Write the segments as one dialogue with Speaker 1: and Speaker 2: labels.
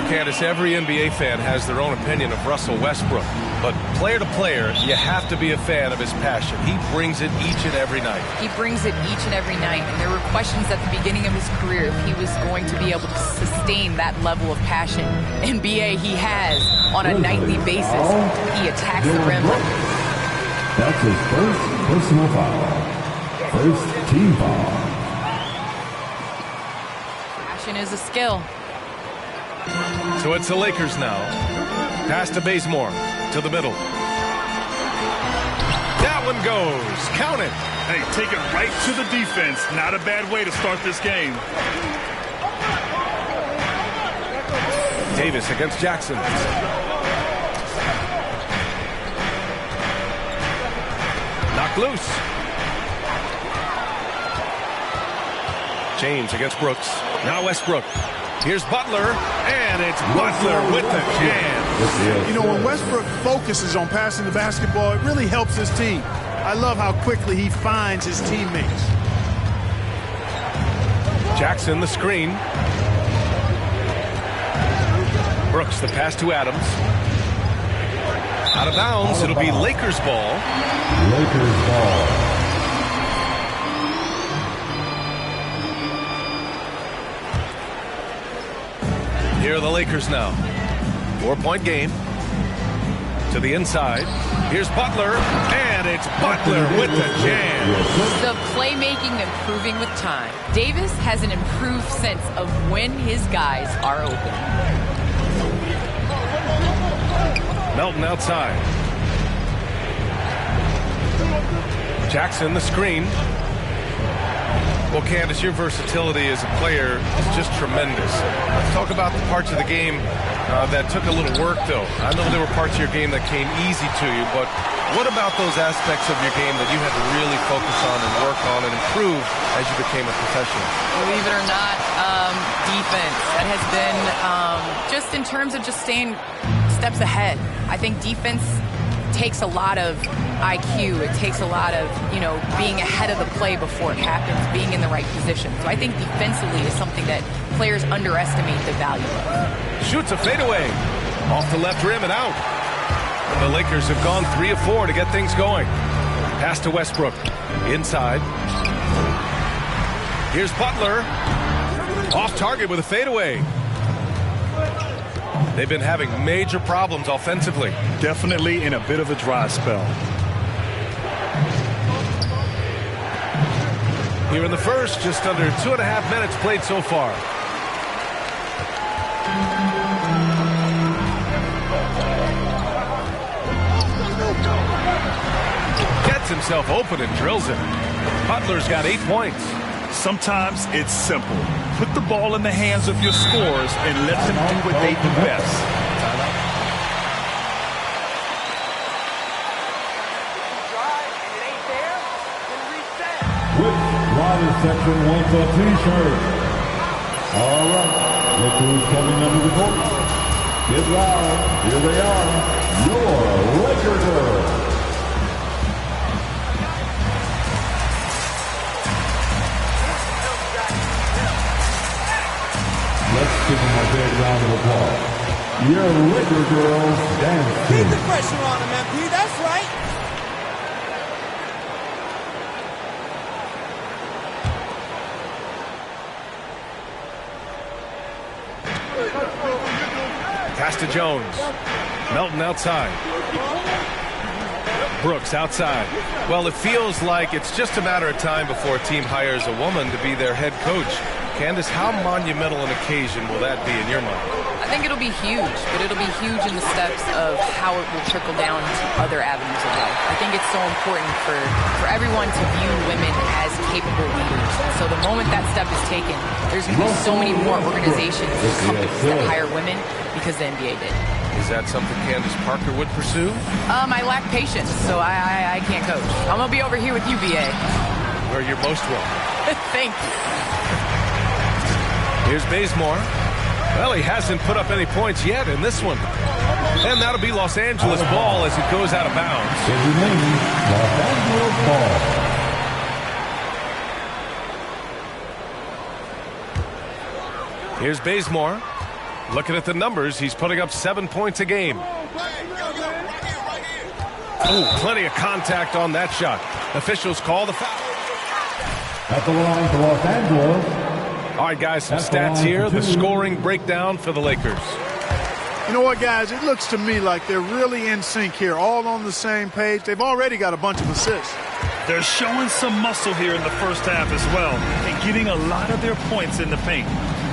Speaker 1: Candace, every NBA fan has their own opinion of Russell Westbrook. But player to player, you have to be a fan of his passion. He brings it each and every night.
Speaker 2: He brings it each and every night. And there were questions at the beginning of his career if he was going to be able to sustain that level of passion. NBA, he has on a nightly basis. He attacks the rim.
Speaker 3: That's his first personal foul. First team foul.
Speaker 2: Passion is a skill.
Speaker 1: So it's the Lakers now. Pass to Bazemore. To the middle. That one goes. Count it.
Speaker 4: Hey, take it right to the defense. Not a bad way to start this game.
Speaker 1: Davis against Jackson. Knocked loose. James against Brooks. Now Westbrook. Here's Butler, and it's Butler with the jam.
Speaker 5: You know, when Westbrook focuses on passing the basketball, it really helps his team. I love how quickly he finds his teammates.
Speaker 1: Jackson, the screen. Brooks, the pass to Adams. Out of bounds, it'll be Lakers ball.
Speaker 3: Lakers ball.
Speaker 1: Here are the Lakers now. 4-point game. To the inside. Here's Butler, and it's Butler with the jam.
Speaker 2: The playmaking improving with time. Davis has an improved sense of when his guys are open.
Speaker 1: Melton outside. Jackson, the screen. Well, Candace, your versatility as a player is just tremendous. Let's talk about the parts of the game that took a little work, though. I know there were parts of your game that came easy to you, but what about those aspects of your game that you had to really focus on and work on and improve as you became a professional?
Speaker 2: Believe it or not, defense. That has been just in terms of just staying steps ahead. I think defense takes a lot of IQ. It takes a lot of, being ahead of the play before it happens, being in the right position. So I think defensively is something that players underestimate the value of.
Speaker 1: Shoots a fadeaway. Off the left rim and out. And the Lakers have gone 3 of 4 to get things going. Pass to Westbrook. Inside. Here's Butler. Off target with a fadeaway. They've been having major problems offensively.
Speaker 4: Definitely in a bit of a dry spell.
Speaker 1: Here in the first, just under 2.5 minutes played so far. Gets himself open and drills it. Butler's got 8 points.
Speaker 4: Sometimes it's simple. Put the ball in the hands of your scorers and let them do what they do best.
Speaker 3: Which rider section wants a t-shirt? All right, look who's coming under the court. Get loud. Here they are, your Laker girls. Let's give them a big round of applause. Your Laker girls dance.
Speaker 6: Keep the pressure on them, MP. That's right.
Speaker 1: Pass to Jones. Melton outside. Brooks outside. Well, it feels like it's just a matter of time before a team hires a woman to be their head coach. Candace, how monumental an occasion will that be in your mind?
Speaker 2: I think it'll be huge, but it'll be huge in the steps of how it will trickle down to other avenues of life. I think it's so important for everyone to view women as capable leaders. So the moment that step is taken, there's going to be so many more organizations and companies that hire women because the NBA did.
Speaker 1: Is that something Candace Parker would pursue?
Speaker 2: I lack patience, so I can't coach. I'm going to be over here with you, BA.
Speaker 1: Where you're most welcome.
Speaker 2: Thank you.
Speaker 1: Here's Bazemore. Well, he hasn't put up any points yet in this one. And that'll be Los Angeles ball as it goes out of bounds.
Speaker 3: Los Angeles ball.
Speaker 1: Here's Bazemore. Looking at the numbers, he's putting up 7 points a game. Oh, plenty of contact on that shot. Officials call the foul.
Speaker 3: At the line for Los Angeles.
Speaker 1: All right, guys, some stats here. The scoring breakdown for the Lakers.
Speaker 5: You know what, guys? It looks to me like they're really in sync here, all on the same page. They've already got a bunch of assists.
Speaker 4: They're showing some muscle here in the first half as well and getting a lot of their points in the paint.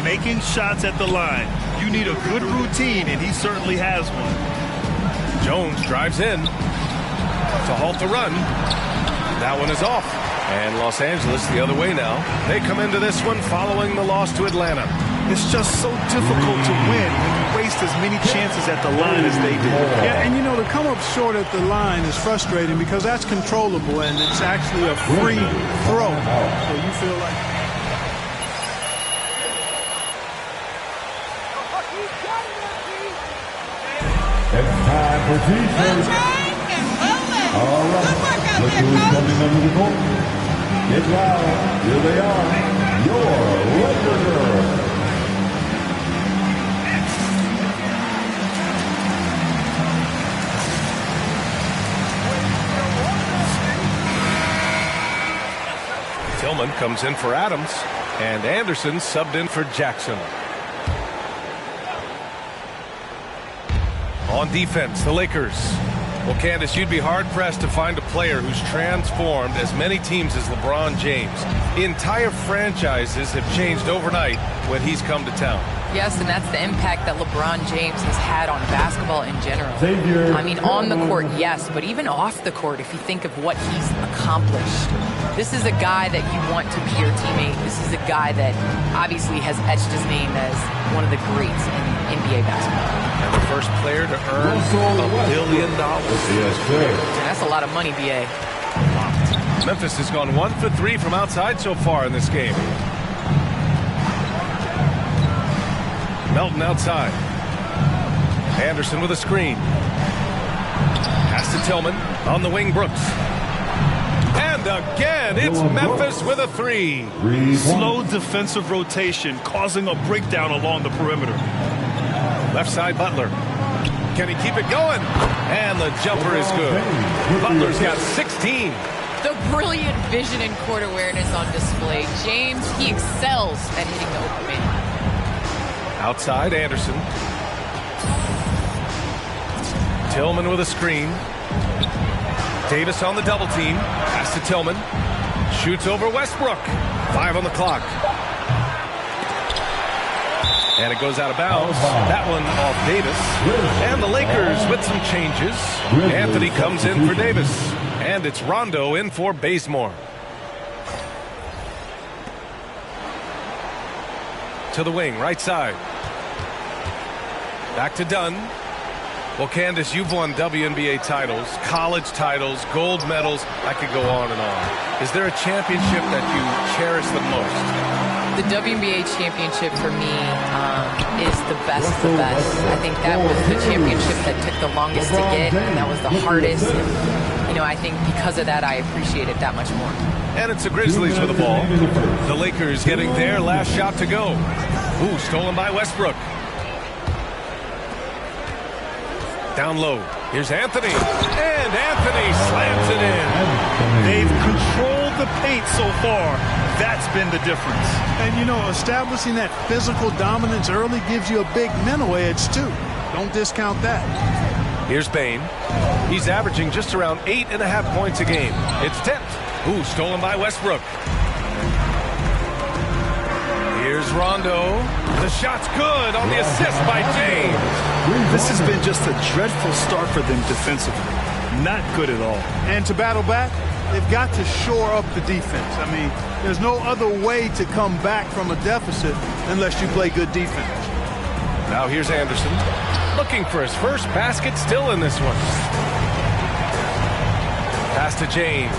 Speaker 4: Making shots at the line. You need a good routine, and he certainly has one.
Speaker 1: Jones drives in to halt the run. That one is off. And Los Angeles the other way now. They come into this one following the loss to Atlanta.
Speaker 4: It's just so difficult to win when you waste as many chances at the line as they do.
Speaker 5: Yeah, and you know, to come up short at the line is frustrating because that's controllable and it's actually a free throw. So you feel like...
Speaker 3: It's time for T-shirts. All right, look who's coming under the court. Get loud. Here they are. Your Laker girls.
Speaker 1: Tillman comes in for Adams, and Anderson subbed in for Jackson. On defense, the Lakers. Well, Candace, you'd be hard-pressed to find a player who's transformed as many teams as LeBron James. Entire franchises have changed overnight when he's come to town.
Speaker 2: Yes, and that's the impact that LeBron James has had on basketball in general.
Speaker 3: Xavier.
Speaker 2: I mean, on the court, yes, but even off the court, if you think of what he's accomplished. This is a guy that you want to be your teammate. This is a guy that obviously has etched his name as one of the greats in NBA basketball.
Speaker 1: And the first player to earn $1 billion.
Speaker 3: Yes, sir.
Speaker 2: And that's a lot of money, B.A.
Speaker 1: Memphis has gone 1 for 3 from outside so far in this game. Melton outside. Anderson with a screen. Pass to Tillman. On the wing, Brooks. And again, it's Memphis with a 3.
Speaker 4: Slow defensive rotation causing a breakdown along the perimeter.
Speaker 1: Left side, Butler. Can he keep it going? And the jumper is good. Butler's got 16.
Speaker 2: The brilliant vision and court awareness on display. James, he excels at hitting the open man.
Speaker 1: Outside, Anderson. Tillman with a screen. Davis on the double team. Pass to Tillman. Shoots over Westbrook. 5 on the clock. And it goes out of bounds. That one off Davis. And the Lakers with some changes. Anthony comes in for Davis. And it's Rondo in for Bazemore. To the wing, right side. Back to Dunn. Well, Candace, you've won WNBA titles, college titles, gold medals. I could go on and on. Is there a championship that you cherish the most?
Speaker 2: The WNBA championship for me is the best of the best. I think that was the championship that took the longest to get, and that was the hardest. And, you know, I think because of that, I appreciate it that much more.
Speaker 1: And it's the Grizzlies with the ball. The Lakers getting their last shot to go. Ooh, stolen by Westbrook. Down low. Here's Anthony. And Anthony slams it in.
Speaker 4: They've controlled the paint so far. That's been the difference.
Speaker 5: And, you know, establishing that physical dominance early gives you a big mental edge, too. Don't discount that.
Speaker 1: Here's Bane. He's averaging just around 8.5 points a game. It's 10th. Ooh, stolen by Westbrook. Here's Rondo. The shot's good on the assist by James.
Speaker 4: This has been just a dreadful start for them defensively. Not good at all.
Speaker 5: And to battle back, they've got to shore up the defense. I mean, there's no other way to come back from a deficit unless you play good defense.
Speaker 1: Now here's Anderson. Looking for his first basket still in this one. Pass to James.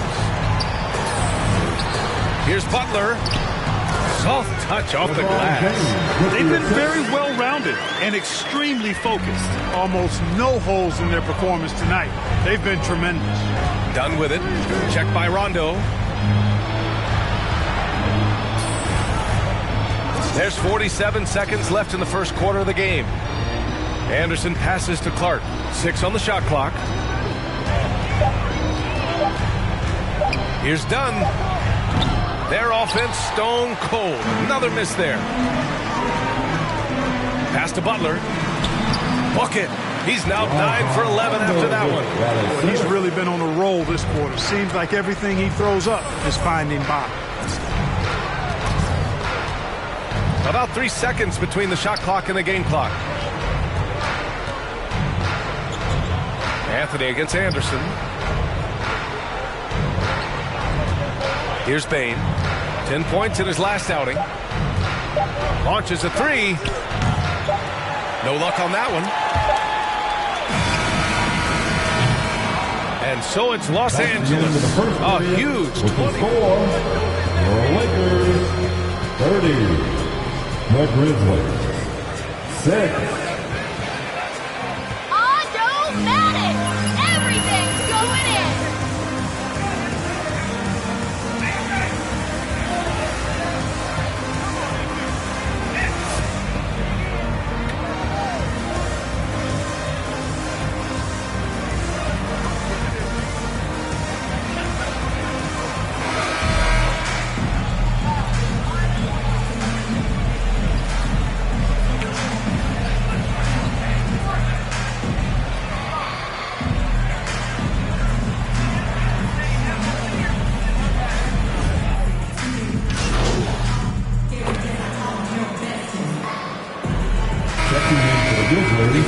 Speaker 1: Here's Butler. Soft touch off the glass.
Speaker 4: They've been very well-rounded and extremely focused.
Speaker 5: Almost no holes in their performance tonight. They've been tremendous.
Speaker 1: Done with it. Checked by Rondo. There's 47 seconds left in the first quarter of the game. Anderson passes to Clark. 6 on the shot clock. Here's Dunn. Their offense stone cold. Another miss there. Pass to Butler. Bucket. He's now 9 for 11 after that one.
Speaker 5: Well, he's really been on a roll this quarter. Seems like everything he throws up is finding bottom.
Speaker 1: About 3 seconds between the shot clock and the game clock. Anthony against Anderson. Here's Bain. 10 points in his last outing. Launches a 3. No luck on that one. And so it's Los Angeles. A huge 20.
Speaker 3: The Lakers 30. The Grizzlies 6.
Speaker 7: Automatic! Everything's going in!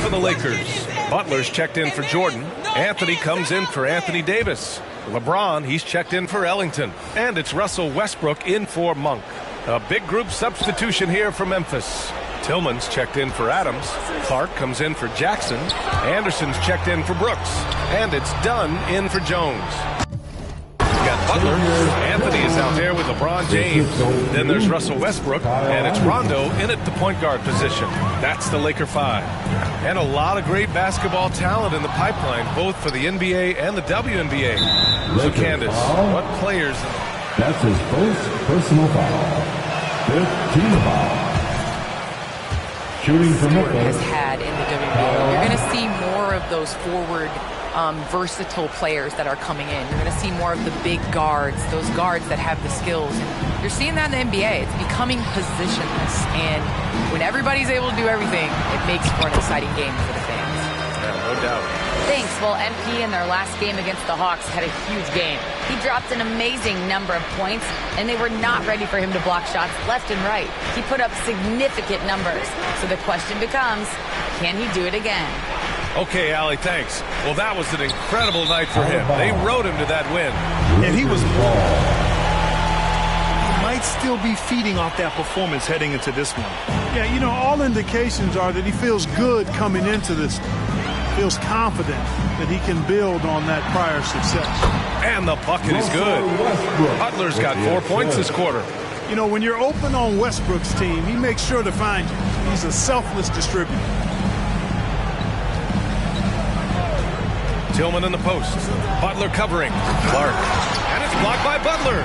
Speaker 1: For the Lakers, Butler's checked in for Jordan. Anthony comes in for Anthony Davis. LeBron, he's checked in for Ellington. And it's Russell Westbrook in for Monk. A big group substitution here for Memphis. Tillman's checked in for Adams. Clark comes in for Jackson. Anderson's checked in for Brooks. And it's Dunn in for Jones. Got Butler. Anthony is out there with LeBron James. Then there's Russell Westbrook, and it's Rondo in at the point guard position. That's the Laker 5. And a lot of great basketball talent in the pipeline, both for the NBA and the WNBA. So, Candace, what players?
Speaker 3: That's his first personal foul. 15 foul. Shooting from
Speaker 2: has had in the WNBA. You're going to see more of those forward versatile players that are coming in. You're going to see more of the big guards, those guards that have the skills. And you're seeing that in the NBA. It's becoming positionless. And when everybody's able to do everything, it makes for an exciting game for the fans.
Speaker 1: Yeah, no doubt.
Speaker 8: Thanks. Well, MP in their last game against the Hawks had a huge game. He dropped an amazing number of points, and they were not ready for him to block shots left and right. He put up significant numbers. So the question becomes, can he do it again?
Speaker 1: Okay, Allie, thanks. Well, that was an incredible night for him. They rode him to that win.
Speaker 4: And he was might still be feeding off that performance heading into this one.
Speaker 5: Yeah, you know, all indications are that he feels good coming into this. Feels confident that he can build on that prior success.
Speaker 1: And the bucket is good. Butler's got 4 points this quarter.
Speaker 5: You know, when you're open on Westbrook's team, he makes sure to find you. He's a selfless distributor.
Speaker 1: Tillman in the post. Butler covering. Clark. And it's blocked by Butler.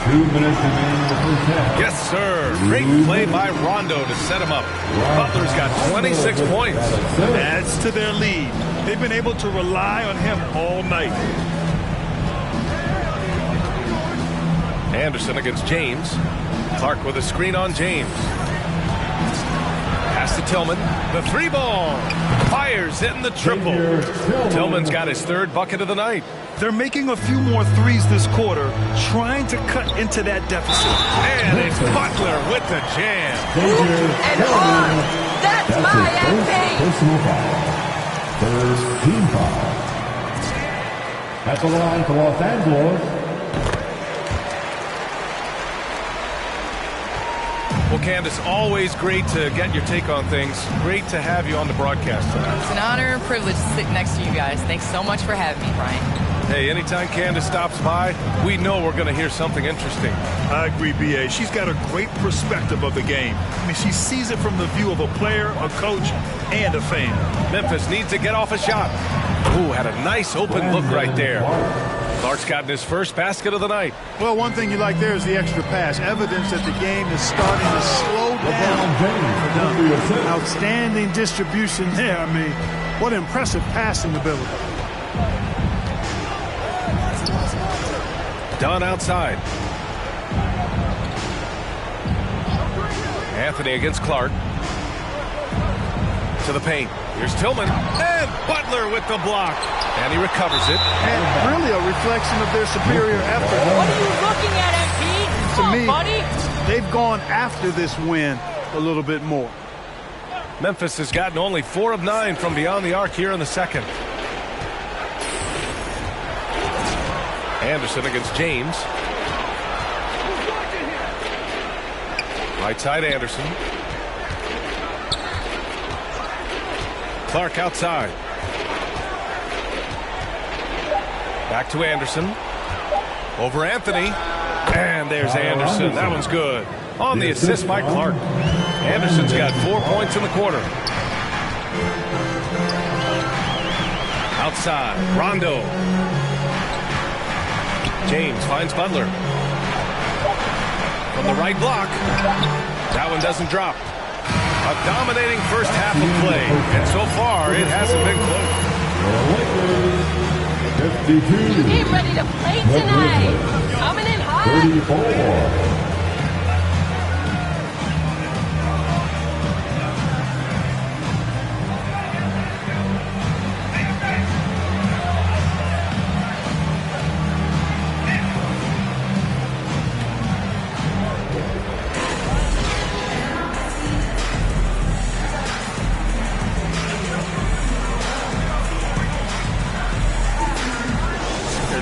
Speaker 3: 2 minutes remaining in the first half.
Speaker 1: Yes, sir. Great play by Rondo to set him up. Butler's got 26 points.
Speaker 4: Adds to their lead. They've been able to rely on him all night.
Speaker 1: Anderson against James. Clark with a screen on James. Pass to Tillman. The 3-ball. Fires it in the triple. Tillman's got his 3rd bucket of the night.
Speaker 4: They're making a few more threes this quarter, trying to cut into that deficit.
Speaker 1: And it's Butler with the jam.
Speaker 7: And on! That's my MP!
Speaker 3: Personal foul. First team foul. At the line for Los Angeles.
Speaker 1: Well, Candace, always great to get your take on things. Great to have you on the broadcast tonight.
Speaker 2: It's an honor and privilege to sit next to you guys. Thanks so much for having me, Brian.
Speaker 1: Hey, anytime Candace stops by, we know we're going to hear something interesting.
Speaker 4: I agree, B.A. She's got a great perspective of the game. I mean, she sees it from the view of a player, a coach, and a fan.
Speaker 1: Memphis needs to get off a shot. Ooh, had a nice open look right there. Clark's gotten his first basket of the night.
Speaker 5: Well, one thing you like there is the extra pass. Evidence that the game is starting to slow down. Outstanding distribution there. I mean, what impressive passing ability.
Speaker 1: Dunn outside. Anthony against Clark. To the paint. Here's Tillman. And Butler with the block. And he recovers it.
Speaker 5: And really a reflection of their superior effort.
Speaker 8: What are you looking at, MP?
Speaker 5: To me,
Speaker 8: buddy.
Speaker 5: they've gone after this win a little bit more.
Speaker 1: Memphis has gotten only 4 of 9 from beyond the arc here in the second. Anderson against James. Right side Anderson. Clark outside. Back to Anderson. Over Anthony. And there's Anderson. That one's good. On the assist by Clark. Anderson's got 4 points in the quarter. Outside. Rondo. James finds Butler. From the right block. That one doesn't drop. A dominating first half of play. And so far, it hasn't been close.
Speaker 7: You get ready to play tonight. Coming in hot.
Speaker 3: 34.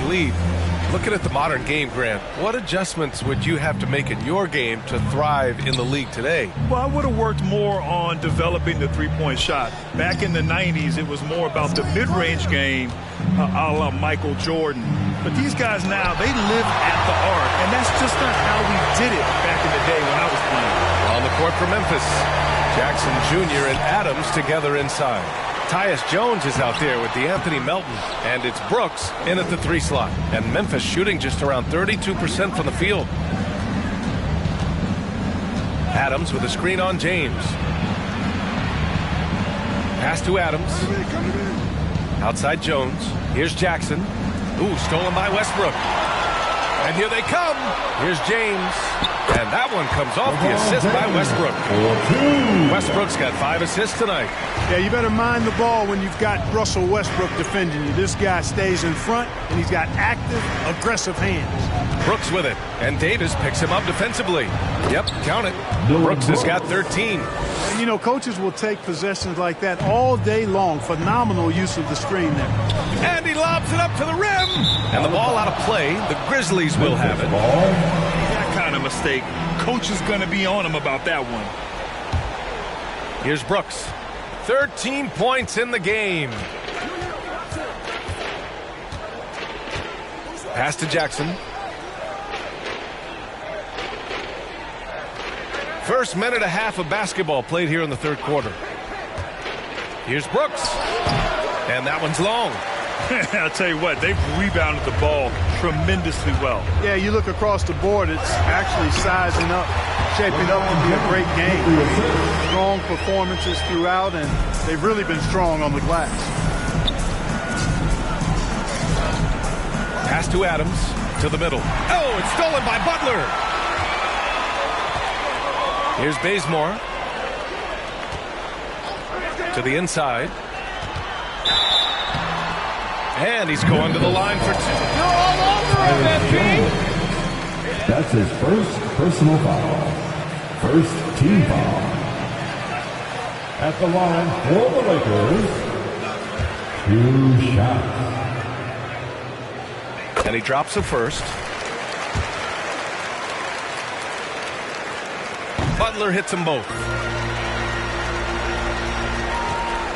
Speaker 1: Lead. Looking at the modern game, Grant, what adjustments would you have to make in your game to thrive in the league today?
Speaker 4: Well, I would have worked more on developing the three-point shot. Back in the 90s, it was more about the mid-range game, a la Michael Jordan. But these guys now, they live at the arc, and that's just not how we did it back in the day when I was playing.
Speaker 1: On the court for Memphis, Jackson Jr. and Adams together inside. Tyus Jones is out there with the Anthony Melton, and it's Brooks in at the 3 slot. And Memphis shooting just around 32% from the field. Adams with a screen on James. Pass to Adams. Outside Jones. Here's Jackson. Ooh, stolen by Westbrook. And here they come. Here's James. And that one comes off the assist by Westbrook. Westbrook's got 5 assists tonight.
Speaker 5: Yeah, you better mind the ball when you've got Russell Westbrook defending you. This guy stays in front, and he's got active, aggressive hands.
Speaker 1: Brooks with it, and Davis picks him up defensively. Yep, count it. Brooks has got 13.
Speaker 5: And, you know, coaches will take possessions like that all day long. Phenomenal use of the screen there.
Speaker 1: And he lobs it up to the rim. And the ball out of play. The Grizzlies will have it.
Speaker 4: That kind of mistake, coach is going to be on him about that one.
Speaker 1: Here's Brooks. 13 points in the game. Pass to Jackson. First minute and a half of basketball played here in the third quarter. Here's Brooks. And that one's long.
Speaker 4: I'll tell you what, they've rebounded the ball tremendously well.
Speaker 5: Yeah, you look across the board, it's actually sizing up, shaping up to be a great game. Strong performances throughout, and they've really been strong on the glass.
Speaker 1: Pass to Adams, to the middle. Oh, it's stolen by Butler. Here's Bazemore. To the inside. And he's going to the line for 2.
Speaker 7: You're all over him, MP.
Speaker 3: That's his first personal foul. First team foul. At the line for the Lakers, 2 shots.
Speaker 1: And he drops the first. Butler hits them both.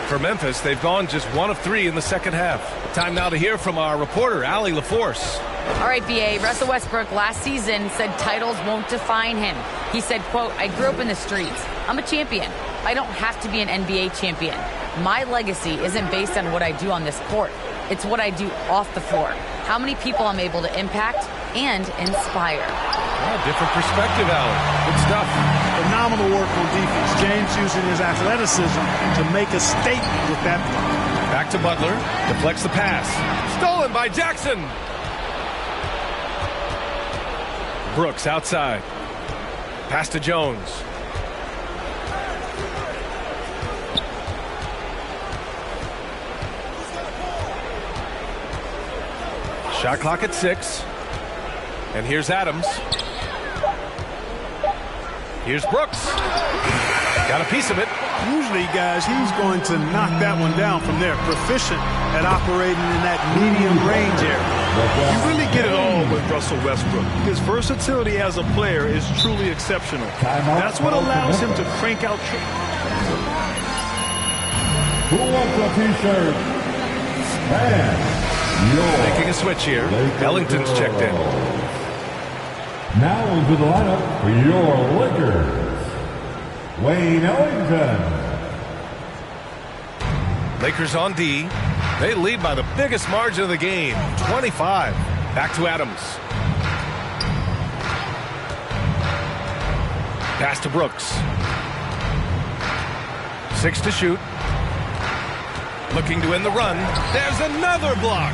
Speaker 1: For Memphis, they've gone just 1 of 3 in the second half. Time now to hear from our reporter, Allie LaForce.
Speaker 8: All right, BA. Russell Westbrook last season said titles won't define him. He said, quote, I grew up in the streets. I'm a champion. I don't have to be an NBA champion. My legacy isn't based on what I do on this court. It's what I do off the floor. How many people I'm able to impact and inspire.
Speaker 1: Different perspective, Allen. Good stuff.
Speaker 5: Phenomenal work on defense. James using his athleticism to make a statement with that block.
Speaker 1: Back to Butler. Deflects the pass. Stolen by Jackson. Brooks outside. Pass to Jones. Shot clock at 6. And here's Adams. Here's Brooks. Got a piece of it.
Speaker 5: Usually, guys, he's going to knock that one down from there. Proficient at operating in that medium range area.
Speaker 4: You really get it all with Russell Westbrook. His versatility as a player is truly exceptional. That's what allows him to crank out.
Speaker 3: Who wants a t-shirt?
Speaker 1: Making a switch here. Ellington's checked in.
Speaker 3: Now into the lineup for your Lakers, Wayne Ellington.
Speaker 1: Lakers on D. They lead by the biggest margin of the game, 25. Back to Adams. Pass to Brooks. 6 to shoot. Looking to end the run. There's another block.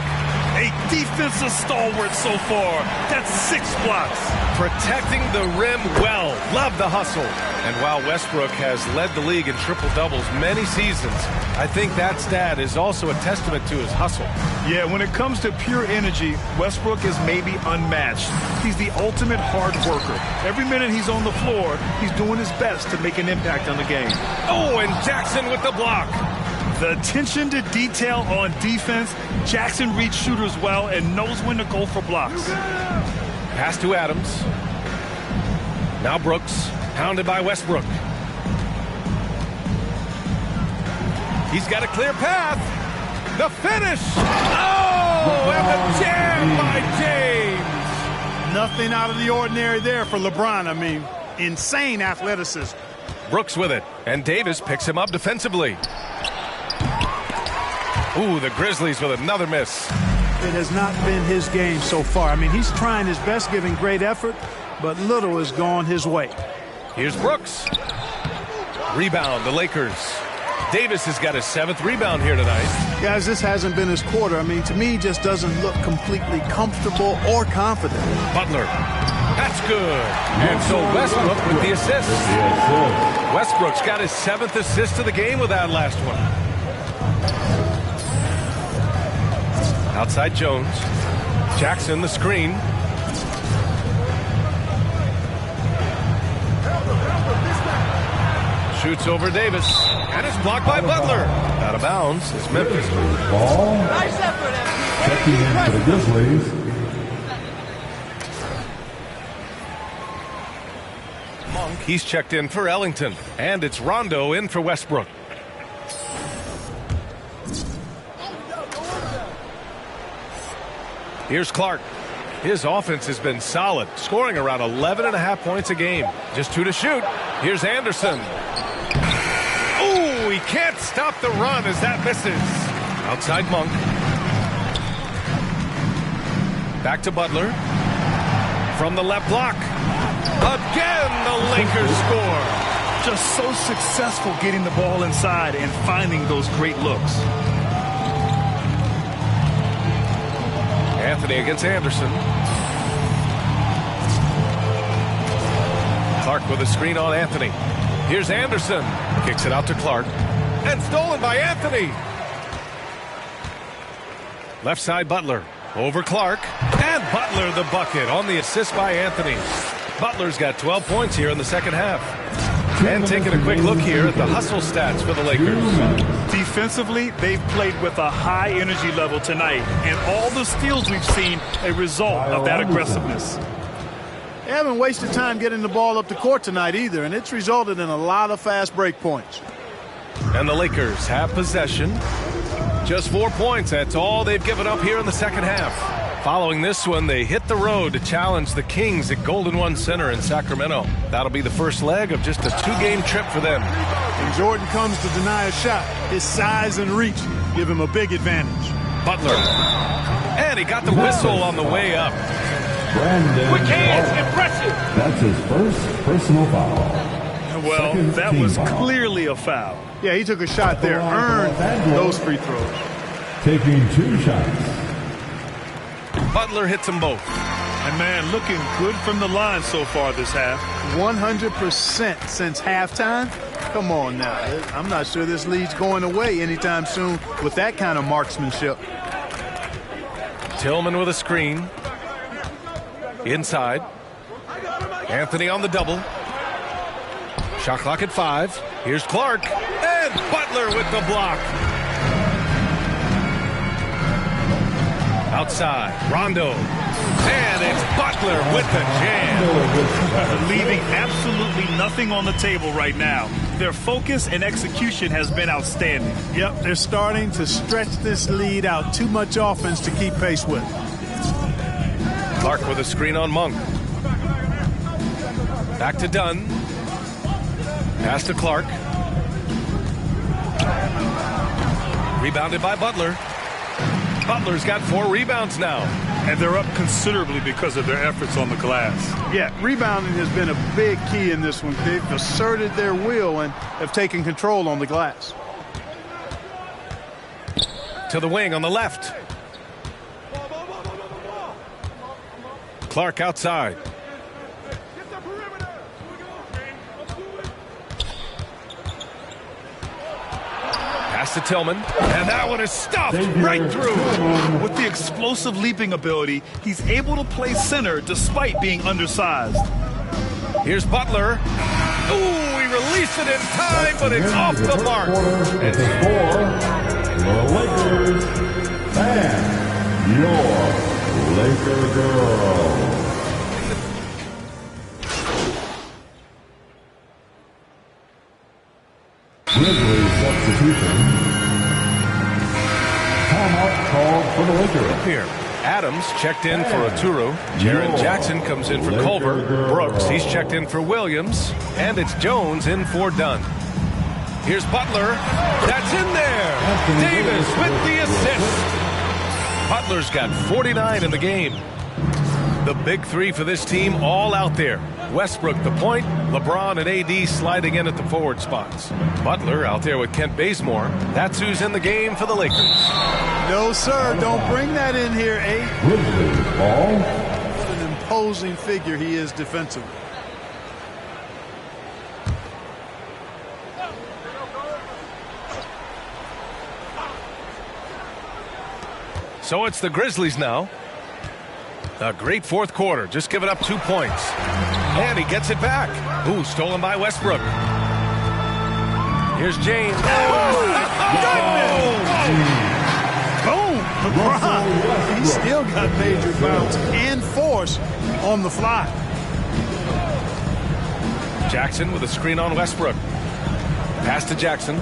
Speaker 4: A defensive stalwart so far. That's 6 blocks.
Speaker 1: Protecting the rim well. Love the hustle. And while Westbrook has led the league in triple-doubles many seasons, I think that stat is also a testament to his hustle.
Speaker 4: Yeah, when it comes to pure energy, Westbrook is maybe unmatched. He's the ultimate hard worker. Every minute he's on the floor, he's doing his best to make an impact on the game.
Speaker 1: Oh, and Jackson with the block.
Speaker 4: The attention to detail on defense. Jackson reads shooters well and knows when to go for blocks.
Speaker 1: Pass to Adams. Now Brooks, pounded by Westbrook. He's got a clear path. The finish. Oh, and the jam by James.
Speaker 5: Nothing out of the ordinary there for LeBron. I mean, insane athleticism.
Speaker 1: Brooks with it, and Davis picks him up defensively. Ooh, the Grizzlies with another miss.
Speaker 5: It has not been his game so far. I mean, he's trying his best, giving great effort, but little has gone his way.
Speaker 1: Here's Brooks. Rebound, the Lakers. Davis has got his 7th rebound here tonight.
Speaker 5: Guys, this hasn't been his quarter. I mean, to me, he just doesn't look completely comfortable or confident.
Speaker 1: Butler. That's good. And so Westbrook with the assist. Westbrook's got his 7th assist of the game with that last one. Outside Jones. Jackson, the screen. Shoots over Davis. And it's blocked by Butler. Out of bounds is Memphis.
Speaker 3: Ball.
Speaker 6: Nice effort, MP.
Speaker 3: Checking in for the Grizzlies.
Speaker 1: Monk, he's checked in for Ellington. And it's Rondo in for Westbrook. Here's Clark. His offense has been solid, scoring around 11.5 points a game. Just 2 to shoot. Here's Anderson. Ooh, he can't stop the run as that misses. Outside Monk. Back to Butler. From the left block. Again, the Lakers score.
Speaker 4: Just so successful getting the ball inside and finding those great looks.
Speaker 1: Anthony against Anderson. Clark with a screen on Anthony. Here's Anderson. Kicks it out to Clark. And stolen by Anthony. Left side Butler. Over Clark. And Butler the bucket on the assist by Anthony. Butler's got 12 points here in the second half. And taking a quick look here at the hustle stats for the Lakers.
Speaker 4: Defensively, they've played with a high energy level tonight. And all the steals we've seen, a result of that aggressiveness.
Speaker 5: They haven't wasted time getting the ball up the court tonight either, and it's resulted in a lot of fast break points.
Speaker 1: And the Lakers have possession. Just 4 points. That's all they've given up here in the second half. Following this one, they hit the road to challenge the Kings at Golden One Center in Sacramento. That'll be the first leg of just a 2-game trip for them.
Speaker 5: And Jordan comes to deny a shot. His size and reach give him a big advantage.
Speaker 1: Butler. And he got the whistle on the way up.
Speaker 3: Quick hands, impressive. That's his first personal foul.
Speaker 4: Well, that was clearly a foul.
Speaker 5: Yeah, he took a shot there, earned those free throws.
Speaker 3: Taking 2 shots.
Speaker 1: Butler hits them both.
Speaker 4: And, man, looking good from the line so far this half.
Speaker 5: 100% since halftime. Come on now. I'm not sure this lead's going away anytime soon with that kind of marksmanship.
Speaker 1: Tillman with a screen. Inside. Anthony on the double. Shot clock at 5. Here's Clark. And Butler with the block. Outside. Rondo. And it's Butler with the jam.
Speaker 4: Leaving absolutely nothing on the table right now. Their focus and execution has been outstanding.
Speaker 5: Yep, they're starting to stretch this lead out. Too much offense to keep pace with.
Speaker 1: Clark with a screen on Monk. Back to Dunn. Pass to Clark. Rebounded by Butler. Butler's got 4 rebounds now.
Speaker 4: And they're up considerably because of their efforts on the glass.
Speaker 5: Yeah, rebounding has been a big key in this one. They've asserted their will and have taken control on the glass.
Speaker 1: To the wing on the left. Clark outside. Pass to Tillman, and that one is stuffed right through.
Speaker 4: With the explosive leaping ability, he's able to play center despite being undersized.
Speaker 1: Here's Butler. Ooh, he released it in time, but it's off the mark.
Speaker 3: It's a score. The Lakers and your Laker girl. Grizzlies substitution. Timeout called for the Lakers.
Speaker 1: Here, Adams checked in for Oturu. Jaren Jackson comes in for Culver. Brooks, he's checked in for Williams. And it's Jones in for Dunn. Here's Butler. That's in there. Davis with the assist. Butler's got 49 in the game. The big 3 for this team all out there. Westbrook the point, LeBron and AD sliding in at the forward spots. Butler out there with Kent Bazemore. That's who's in the game for the Lakers.
Speaker 5: No, sir, don't bring that in here, A.
Speaker 3: Grizzlies ball.
Speaker 5: What an imposing figure he is defensively.
Speaker 1: So it's the Grizzlies now. A great fourth quarter, just giving up 2 points. And he gets it back. Ooh, stolen by Westbrook. Here's James.
Speaker 5: Boom! LeBron, he's still got major bounce and force on the fly.
Speaker 1: Jackson with a screen on Westbrook. Pass to Jackson.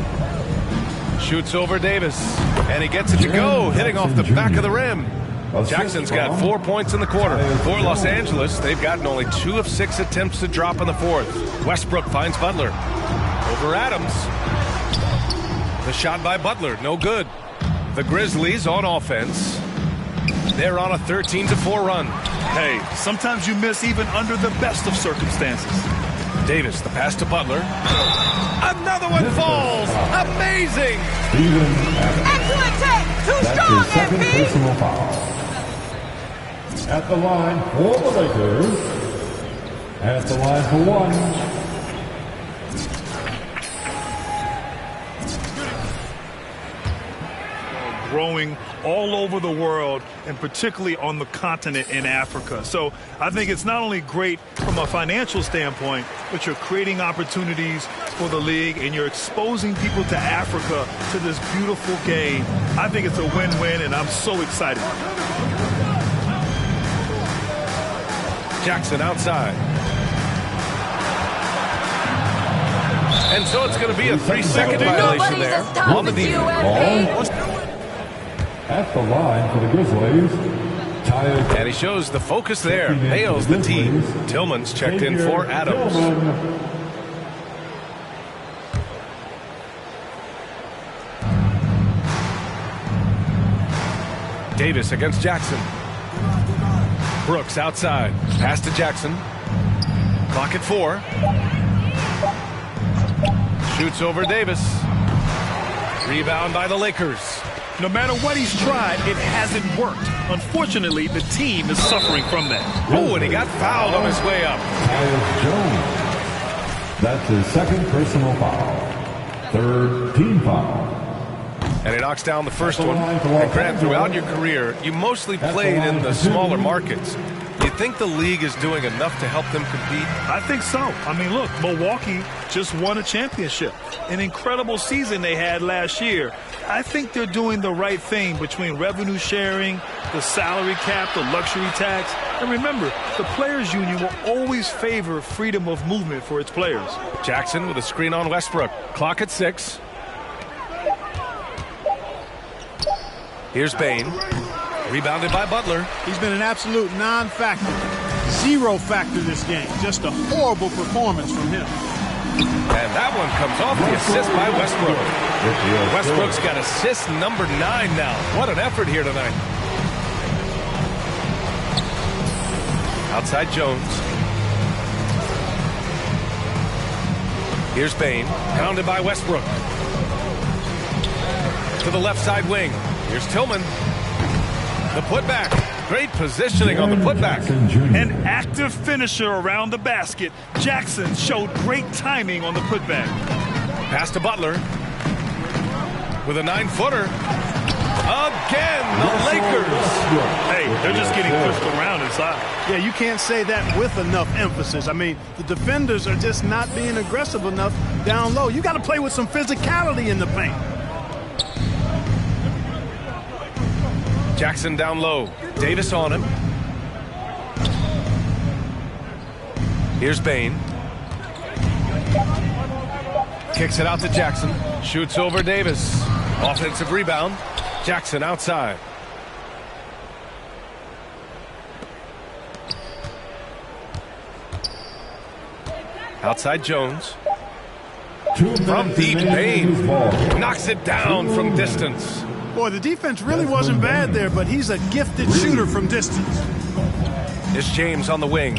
Speaker 1: Shoots over Davis. And he gets it to go, hitting off the back of the rim. Jackson's got 4 points in the quarter. For Los Angeles, they've gotten only 2 of 6 attempts to drop in the fourth. Westbrook finds Butler. Over Adams. The shot by Butler, no good. The Grizzlies on offense. They're on a 13-4 run.
Speaker 4: Hey, sometimes you miss even under the best of circumstances.
Speaker 1: Davis, the pass to Butler. Another one falls. Amazing.
Speaker 7: Excellent take. Too strong, MP.
Speaker 3: Personal foul. At the line for the Lakers. At the line for 1.
Speaker 4: Growing all over the world, and particularly on the continent in Africa. So I think it's not only great from a financial standpoint, but you're creating opportunities for the league and you're exposing people to Africa to this beautiful game. I think it's a win-win, and I'm so excited.
Speaker 1: Jackson outside. And so it's going to be a 3-second violation there on the D.
Speaker 3: At the line for the Grizzlies.
Speaker 1: And he shows the focus there. Nails the team. Tillman's checked in for Adams. Davis against Jackson. Brooks outside. Pass to Jackson. Clock at 4. Shoots over Davis. Rebound by the Lakers.
Speaker 4: No matter what he's tried, it hasn't worked. Unfortunately, the team is suffering from that.
Speaker 1: Oh, and he got fouled on his way up.
Speaker 3: Jones. That's his second personal foul. Third team foul.
Speaker 1: And he knocks down the first one. And Grant, throughout your career, you mostly played in the smaller markets. Do you think the league is doing enough to help them compete?
Speaker 4: I think so. I mean, look, Milwaukee just won a championship. An incredible season they had last year. I think they're doing the right thing between revenue sharing, the salary cap, the luxury tax. And remember, the players' union will always favor freedom of movement for its players.
Speaker 1: Jackson with a screen on Westbrook. Clock at 6. Here's Bain. Rebounded by Butler.
Speaker 5: He's been an absolute non-factor. Zero factor this game. Just a horrible performance from him.
Speaker 1: And that one comes off the assist by Westbrook. Westbrook's got assist number 9 now. What an effort here tonight. Outside Jones. Here's Bain. Pounded by Westbrook. To the left side wing. Here's Tillman. The putback. Great positioning on the putback.
Speaker 4: An active finisher around the basket. Jackson showed great timing on the putback.
Speaker 1: Pass to Butler. With a 9-footer. Again, the Lakers.
Speaker 4: Hey, they're just getting pushed around inside.
Speaker 5: Yeah, you can't say that with enough emphasis. I mean, the defenders are just not being aggressive enough down low. You got to play with some physicality in the paint.
Speaker 1: Jackson down low. Davis on him. Here's Bain. Kicks it out to Jackson. Shoots over Davis. Offensive rebound. Jackson outside. Outside Jones. From deep, Bain knocks it down from distance.
Speaker 5: Boy, the defense really wasn't bad there, but he's a gifted shooter from distance.
Speaker 1: It's James on the wing.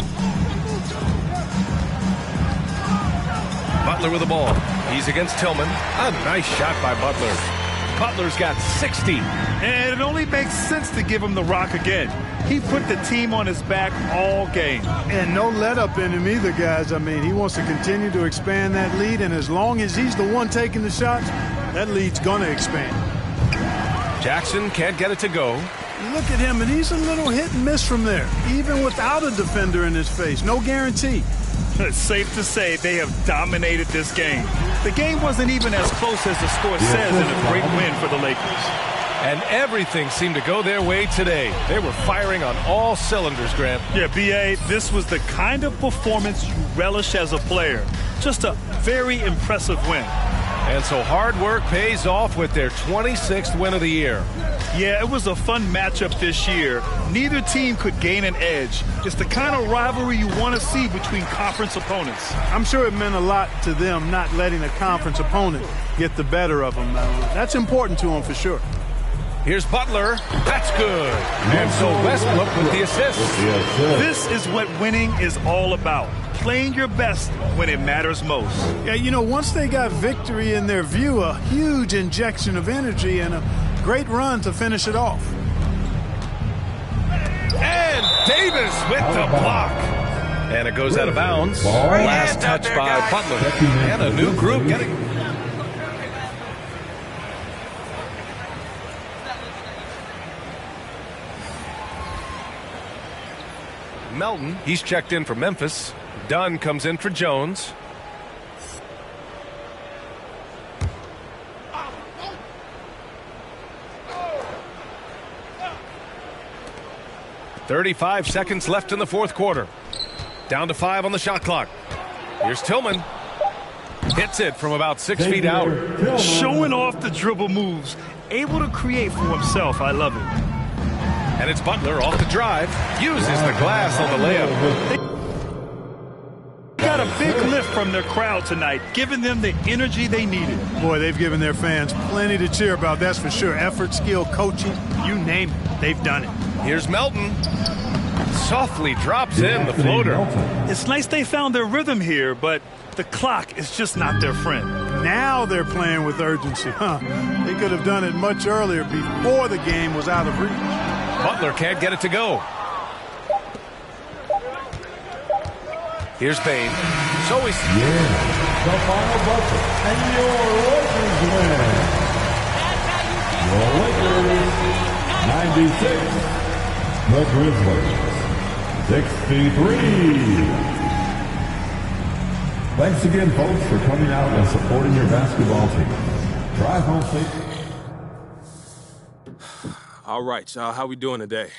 Speaker 1: Butler with the ball. He's against Tillman. A nice shot by Butler. Butler's got 60.
Speaker 4: And it only makes sense to give him the rock again. He put the team on his back all game.
Speaker 5: And no let up in him either, guys. I mean, he wants to continue to expand that lead, and as long as he's the one taking the shots, that lead's going to expand.
Speaker 1: Jackson can't get it to go.
Speaker 5: You look at him, and he's a little hit and miss from there, even without a defender in his face. No guarantee.
Speaker 4: It's safe to say they have dominated this game. The game wasn't even as close as the score says in a great win for the Lakers.
Speaker 1: And everything seemed to go their way today. They were firing on all cylinders, Grant.
Speaker 4: Yeah, B.A., this was the kind of performance you relish as a player. Just a very impressive win.
Speaker 1: And so hard work pays off with their 26th win of the year.
Speaker 4: Yeah, it was a fun matchup this year. Neither team could gain an edge. It's the kind of rivalry you want to see between conference opponents.
Speaker 5: I'm sure it meant a lot to them not letting a conference opponent get the better of them. That's important to them for sure.
Speaker 1: Here's Butler. That's good. And so Westbrook with the assist.
Speaker 4: This is what winning is all about. Playing your best when it matters most.
Speaker 5: Yeah, you know, once they got victory in their view, a huge injection of energy and a great run to finish it off.
Speaker 1: And Davis with the block. And it goes out of bounds. Last touch by Butler. And a new group getting... Melton, he's checked in for Memphis. Dunn comes in for Jones. "35 seconds left in the fourth quarter. Down to 5 on the shot clock. Here's Tillman. Hits it from about 6 feet out.
Speaker 4: Showing off the dribble moves. Able to create for himself. I love it.
Speaker 1: And it's Butler off the drive. Uses the glass on the layup.
Speaker 4: They got got a big lift from their crowd tonight, giving them the energy they needed.
Speaker 5: Boy, they've given their fans plenty to cheer about, that's for sure. Effort, skill, coaching, you name it, they've done it.
Speaker 1: Here's Melton. Softly drops in the floater.
Speaker 4: It's nice they found their rhythm here, but the clock is just not their friend.
Speaker 5: Now they're playing with urgency, huh? They could have done it much earlier before the game was out of reach.
Speaker 1: Butler can't get it to go. Here's Bain. So he's...
Speaker 3: The final buzzer. And your Lakers win. Your Lakers, 96. The Grizzlies, 63. Thanks again, folks, for coming out and supporting your basketball team. Drive home safe.
Speaker 9: All right, y'all. How we doing today?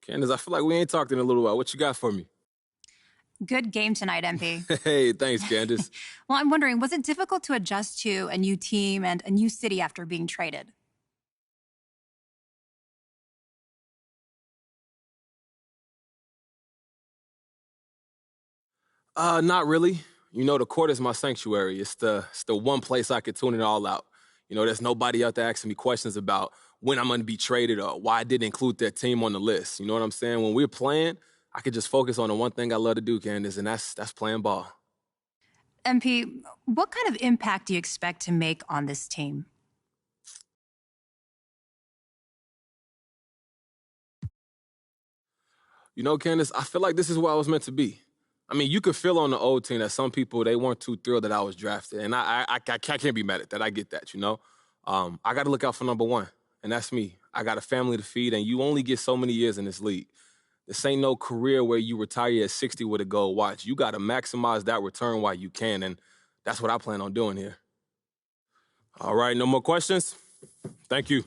Speaker 9: Candace, I feel like we ain't talked in a little while. What you got for me?
Speaker 10: Good game tonight, MP.
Speaker 9: Hey, thanks, Candace.
Speaker 10: Well, I'm wondering, was it difficult to adjust to a new team and a new city after being traded?
Speaker 9: Not really. You know, the court is my sanctuary. It's the one place I could tune it all out. You know, there's nobody out there asking me questions about when I'm going to be traded or why I didn't include that team on the list. You know what I'm saying? When we're playing, I could just focus on the one thing I love to do, Candace, and that's playing ball.
Speaker 10: MP, what kind of impact do you expect to make on this team?
Speaker 9: You know, Candace, I feel like this is where I was meant to be. I mean, you could feel on the old team that some people, they weren't too thrilled that I was drafted. And I can't be mad at that. I get that, you know? I got to look out for number one, and that's me. I got a family to feed, and you only get so many years in this league. This ain't no career where you retire at 60 with a gold watch. You got to maximize that return while you can, and that's what I plan on doing here. All right, no more questions? Thank you.